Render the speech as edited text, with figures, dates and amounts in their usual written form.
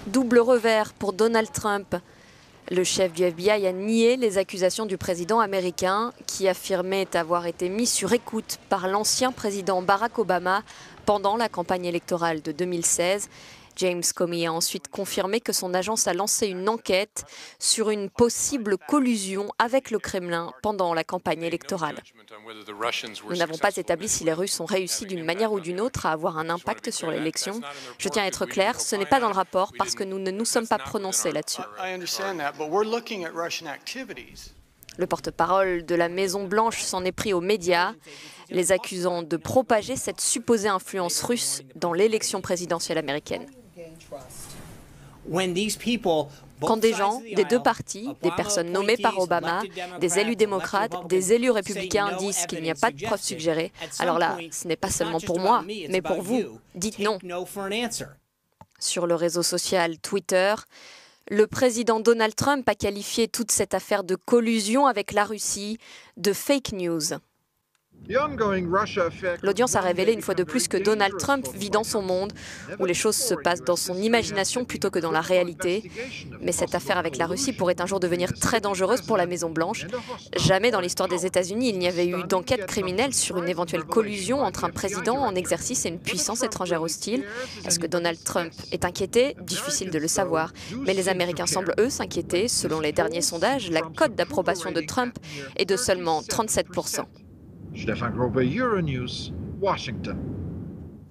Double revers pour Donald Trump. Le chef du FBI a nié les accusations du président américain qui affirmait avoir été mis sur écoute par l'ancien président Barack Obama pendant la campagne électorale de 2016. James Comey a ensuite confirmé que son agence a lancé une enquête sur une possible collusion avec le Kremlin pendant la campagne électorale. Nous n'avons pas établi si les Russes ont réussi d'une manière ou d'une autre à avoir un impact sur l'élection. Je tiens à être clair, ce n'est pas dans le rapport parce que nous ne nous sommes pas prononcés là-dessus. Le porte-parole de la Maison-Blanche s'en est pris aux médias, les accusant de propager cette supposée influence russe dans l'élection présidentielle américaine. Quand des gens des deux partis, des personnes nommées par Obama, des élus démocrates, des élus républicains disent qu'il n'y a pas de preuves suggérées, alors là, ce n'est pas seulement pour moi, mais pour vous. Dites non. Sur le réseau social Twitter, le président Donald Trump a qualifié toute cette affaire de collusion avec la Russie de fake news. L'audience a révélé une fois de plus que Donald Trump vit dans son monde, où les choses se passent dans son imagination plutôt que dans la réalité. Mais cette affaire avec la Russie pourrait un jour devenir très dangereuse pour la Maison-Blanche. Jamais dans l'histoire des États-Unis, il n'y avait eu d'enquête criminelle sur une éventuelle collusion entre un président en exercice et une puissance étrangère hostile. Est-ce que Donald Trump est inquiété? Difficile de le savoir. Mais les Américains semblent, eux, s'inquiéter. Selon les derniers sondages, la cote d'approbation de Trump est de seulement 37%. Stefan Grobe, Euronews, Washington.